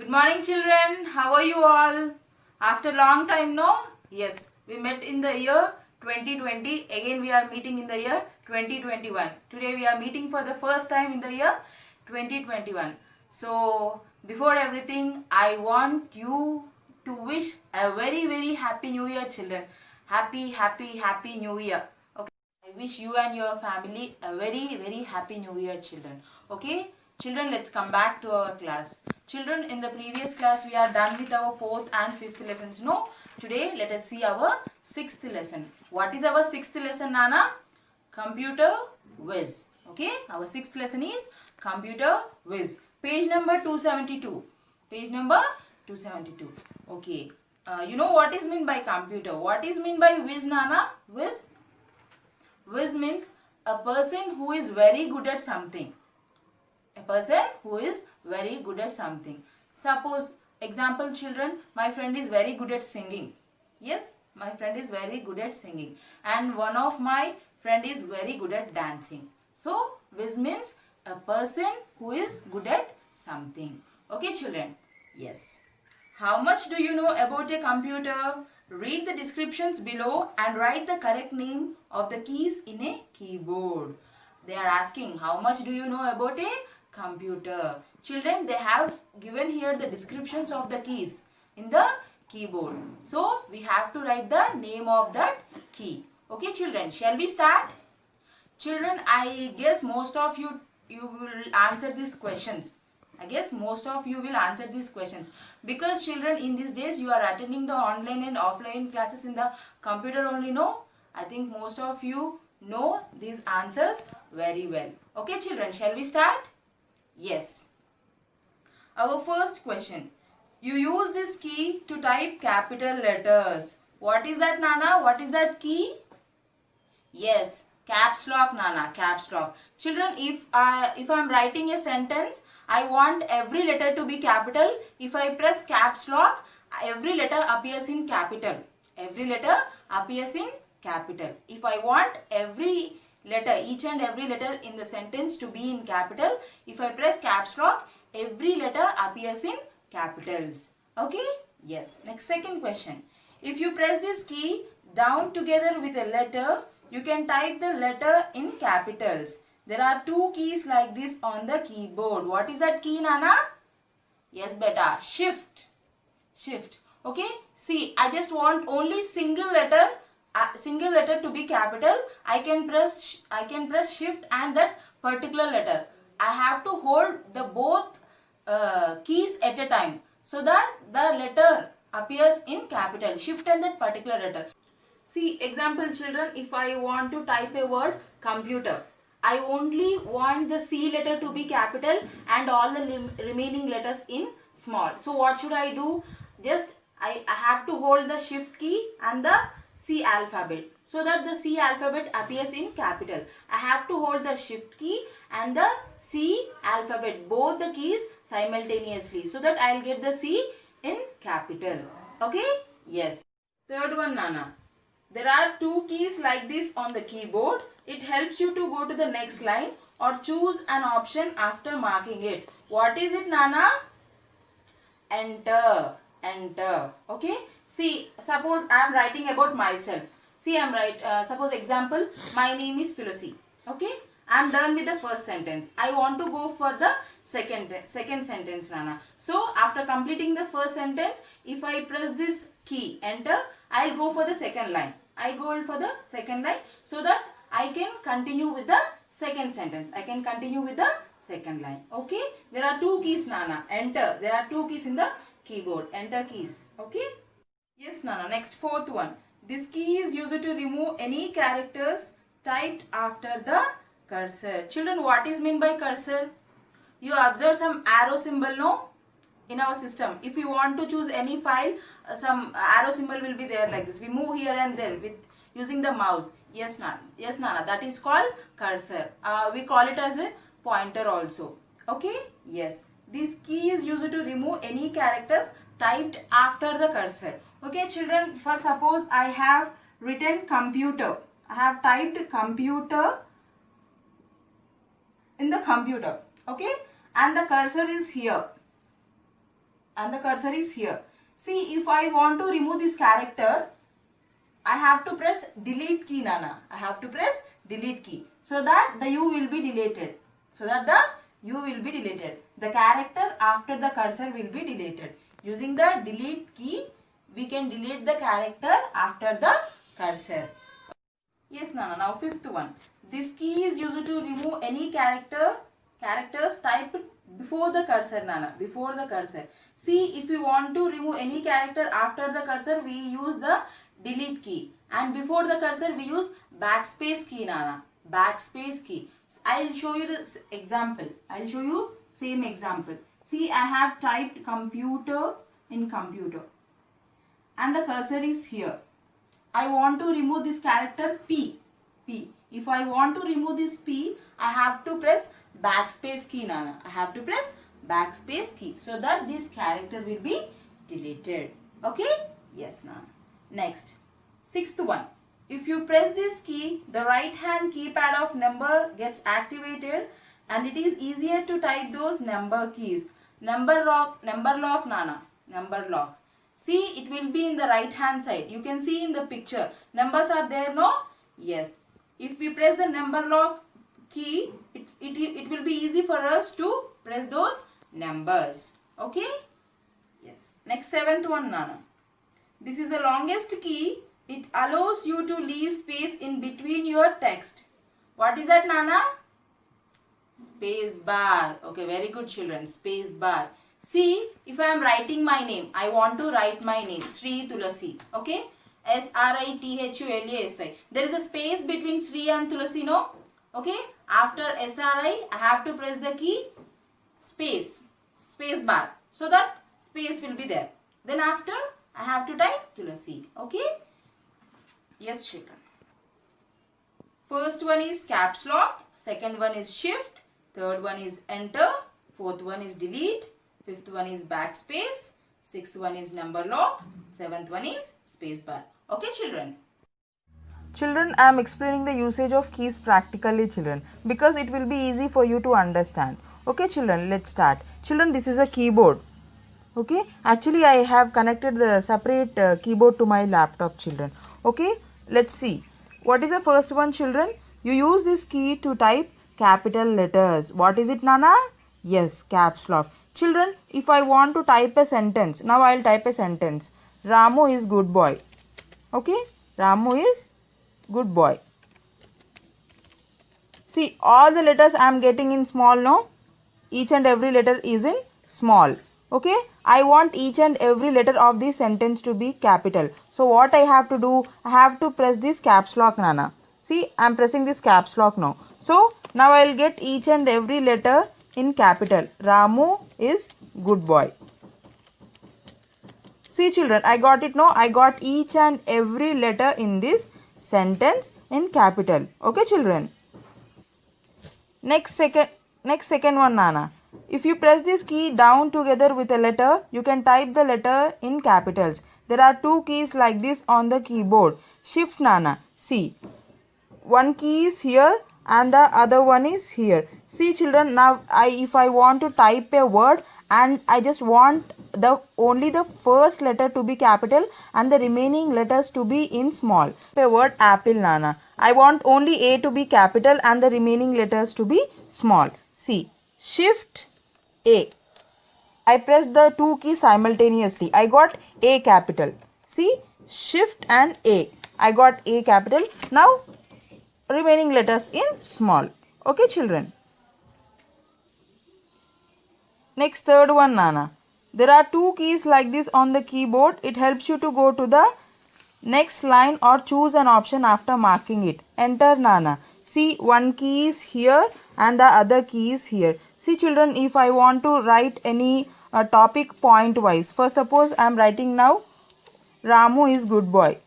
Good morning, children. How are you all? After long time, no? Yes, we met in the year 2020. Again, we are meeting in the year 2021. Today, we are meeting for the first time in the year 2021. So, before everything, I want you to wish a very happy New Year, children. Happy New Year. Okay. I wish you and your family a very happy New Year, children. Okay. Children, let's come back to our class. Children, in the previous class, we are done with our 4th and 5th lessons. No? Today, let us see our 6th lesson. What is our 6th lesson, Nana? Computer Whiz. Okay? Our 6th lesson is Computer Whiz. Page number 272. Page number 272. Okay. You know what is meant by computer? What is meant by whiz, Nana? Whiz? Whiz means a person who is very good at something. A person who is very good at something. Suppose, example children, my friend is very good at singing. Yes, my friend is very good at singing. And one of my friend is very good at dancing. So, whiz means a person who is good at something. Okay children? Yes. How much do you know about a computer? Read the descriptions below and write the correct name of the keys in a keyboard. They are asking how much do you know about a computer. Children, they have given here the descriptions of the keys in the keyboard. So, we have to write the name of that key. Okay children, shall we start? Children, I guess most of you will answer these questions. I guess most of you will answer these questions because children, in these days you are attending the online and offline classes in the computer only, no? I think most of you know these answers very well. Okay children, shall we start? Yes. Our first question. You use this key to type capital letters. What is that, Nana? What is that key? Yes, caps lock, Nana, caps lock. Children, if I am writing a sentence, I want every letter to be capital. If I press caps lock, every letter appears in capital. Every letter appears in capital. If I want every letter, each and every letter in the sentence to be in capital, if I press caps lock, every letter appears in capitals. Okay? Yes. Next, second question. If you press this key down together with a letter, you can type the letter in capitals. There are two keys like this on the keyboard. What is that key, Nana? Yes, beta. Shift. Shift. Okay. See, I just want only single letter to be capital. I can press shift and that particular letter. I have to hold the both keys at a time so that the letter appears in capital. Shift and that particular letter. See, example children, if I want to type a word computer, I only want the C letter to be capital and all the remaining letters in small. So what should I do? Just I have to hold the shift key and the C alphabet so that the C alphabet appears in capital. I have to hold the shift key and the C alphabet, both the keys simultaneously so that I will get the C in capital. Okay? Yes. Third one, Nana. There are two keys like this on the keyboard. It helps you to go to the next line or choose an option after marking it. What is it, Nana? Enter. Enter. Okay. See, suppose I am writing about myself. See, I am suppose example, my name is Tulasi. Okay. I am done with the first sentence. I want to go for the second sentence, Nana. So, after completing the first sentence, if I press this key, enter, I will go for the second line. I go for the second line so that I can continue with the second sentence. I can continue with the second line. Okay. There are two keys, Nana. Enter. There are two keys in the keyboard. Enter keys. Okay. Yes, Nana. Next, fourth one. This key is used to remove any characters typed after the cursor. Children, what is meant by cursor? You observe some arrow symbol, no? In our system, if you want to choose any file, some arrow symbol will be there like this. We move here and there with using the mouse. Yes, Nana. Yes, Nana. That is called cursor. We call it as a pointer also. Okay? Yes. This key is used to remove any characters typed after the cursor. Okay, children. For suppose I have written computer. I have typed computer in the computer. Okay? And the cursor is here. and the cursor is here. See, if I want to remove this character, I have to press delete key, Nana. I have to press delete key so that the U will be deleted. The character after the cursor will be deleted. Using the delete key, we can delete the character after the cursor. Yes, Nana. Now fifth one. This key is used to remove any characters typed before the cursor, Nana. Before the cursor. See, if you want to remove any character after the cursor, we use the delete key. And before the cursor, we use backspace key, Nana. Backspace key. I will show you this example. I will show you same example. See, I have typed computer in computer. And the cursor is here. I want to remove this character P. If I want to remove this P, I have to press backspace key, Nana. I have to press backspace key so that this character will be deleted. Okay? Yes, Nana. Next, sixth one. If you press this key, the right hand keypad of number gets activated and it is easier to type those number keys. Number lock, Nana. Number lock. See, it will be in the right hand side. You can see in the picture. Numbers are there, no? Yes. If we press the number lock key, it will be easy for us to press those numbers. Okay? Yes. Next, seventh one, Nana. This is the longest key. It allows you to leave space in between your text. What is that, Nana? Space bar. Okay, very good, children. Space bar. See, if I am writing my name, I want to write my name, Sri Tulasi. Okay? Srithulasi. There is a space between Sri and Tulasi, no? Okay? After SRI, I have to press the key space bar. So that space will be there. Then after, I have to type Tulasi. Okay? Yes, children. First one is caps lock. Second one is shift. Third one is enter. Fourth one is delete. Fifth one is backspace. Sixth one is number lock. Seventh one is space bar. Okay, children? Children, I am explaining the usage of keys practically, children, because it will be easy for you to understand. Okay, children, let's start. Children, this is a keyboard. Okay, actually I have connected the separate keyboard to my laptop, children. Okay, let's see. What is the first one, children? You use this key to type capital letters. What is it, Nana? Yes, caps lock. Children, if I want to type a sentence, now I will type a sentence. Ramu is good boy. Okay, Ramu is good boy. See, all the letters I am getting in small, no? Each and every letter is in small. Okay, I want each and every letter of this sentence to be capital. So what I have to do? I have to press this caps lock, Nana. See, I am pressing this caps lock now. So now I will get each and every letter in capital. Ramu is good boy. See, children, I got it now. I got each and every letter in this sentence in capital. Okay, children. Next second one, Nana. If you press this key down together with a letter, you can type the letter in capitals. There are two keys like this on the keyboard. Shift, Nana. See, one key is here and the other one is here. See, children, now if I want to type a word and I just want only the first letter to be capital and the remaining letters to be in small. The word apple, Nana. I want only A to be capital and the remaining letters to be small. See, shift A. I pressed the two keys simultaneously. I got A capital. See, shift and A. I got A capital. Now remaining letters in small. Okay, children. Next, third one, Nana. There are two keys like this on the keyboard. It helps you to go to the next line or choose an option after marking it. Enter, Nana. See, one key is here and the other key is here. See, children, if I want to write any topic point wise. For suppose I am writing now, Ramu is good boy.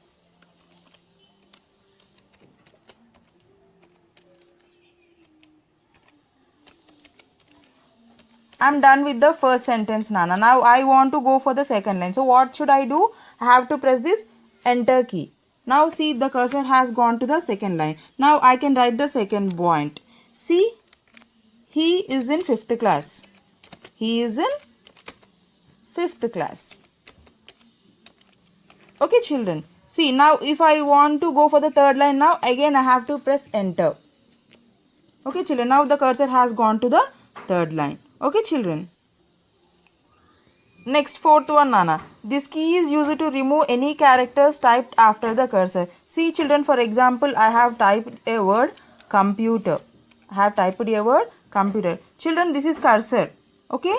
I am done with the first sentence, Nana. Now I want to go for the second line. So what should I do? I have to press this enter key. Now see, the cursor has gone to the second line. Now I can write the second point. See, he is in 5th class. He is in 5th class. Okay children, see now if I want to go for the third line, now again I have to press enter. Okay children, now the cursor has gone to the third line. Okay children. Next, fourth one, Nana. This key is used to remove any characters typed after the cursor. See children, for example, I have typed a word computer. I have typed a word computer. Children, this is cursor. Okay?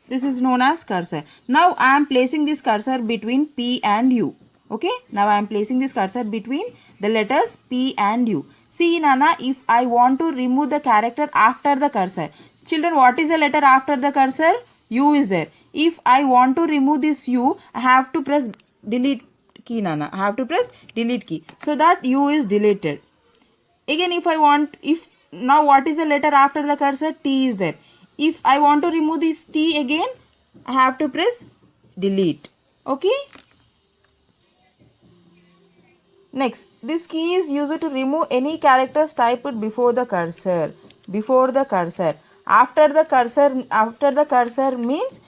This is known as cursor. Now I am placing this cursor between P and U. Okay? Now I am placing this cursor between the letters P and U. See Nana, if I want to remove the character after the cursor. Children, what is the letter after the cursor? U is there. If I want to remove this U, I have to press delete key, Nana. I have to press delete key. So that U is deleted. Again, now what is the letter after the cursor? T is there. If I want to remove this T again, I have to press delete. Okay. Next, this key is used to remove any characters typed before the cursor. Before the cursor. After the cursor means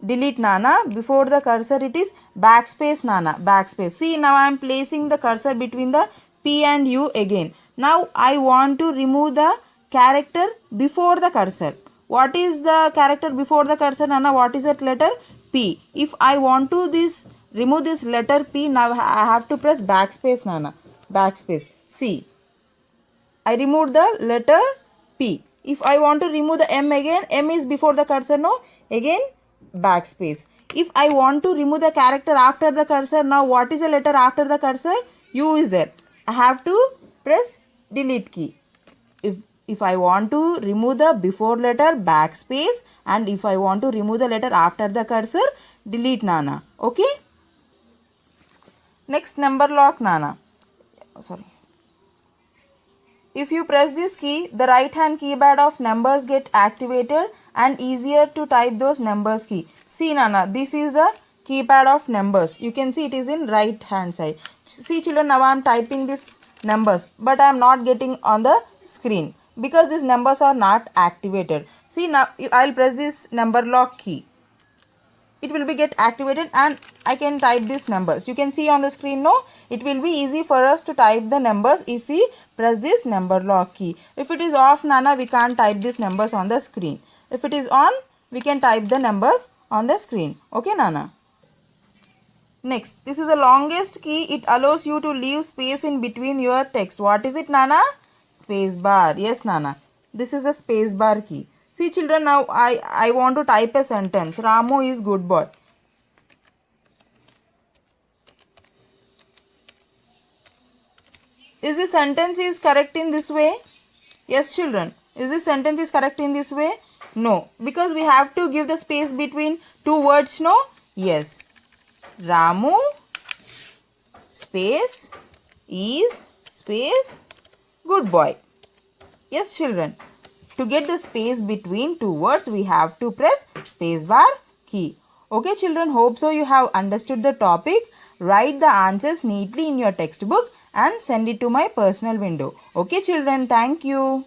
delete, Nana. Before the cursor it is backspace, Nana. Backspace. See, now I am placing the cursor between the P and U again. Now I want to remove the character before the cursor. What is the character before the cursor, Nana? What is that letter? P. If I want to remove this letter P, now I have to press backspace, Nana. Backspace. See, I removed the letter P. If I want to remove the M again, M is before the cursor, no? Again, backspace. If I want to remove the character after the cursor, now what is the letter after the cursor? U is there. I have to press delete key. If I want to remove the before letter, backspace, and if I want to remove the letter after the cursor, delete, Nana. Okay? Next, number lock, Nana. Sorry. If you press this key, the right hand keypad of numbers get activated and easier to type those numbers key. See Nana, this is the keypad of numbers. You can see it is in right hand side. See children, now I am typing this numbers, but I am not getting on the screen because these numbers are not activated. See now I will press this number lock key. It will be get activated and I can type these numbers. You can see on the screen, no? It will be easy for us to type the numbers if we press this number lock key. If it is off, Nana, we can't type these numbers on the screen. If it is on, we can type the numbers on the screen. Okay, Nana? Next, this is the longest key. It allows you to leave space in between your text. What is it, Nana? Space bar. Yes, Nana. This is the space bar key. See children, now I want to type a sentence. Ramu is good boy. Is the sentence is correct in this way? Yes children. Is this sentence is correct in this way? No. Because we have to give the space between two words, no? Yes. Ramu space is space good boy. Yes children. To get the space between two words, we have to press spacebar key. Okay children, hope so you have understood the topic. Write the answers neatly in your textbook and send it to my personal window. Okay children, thank you.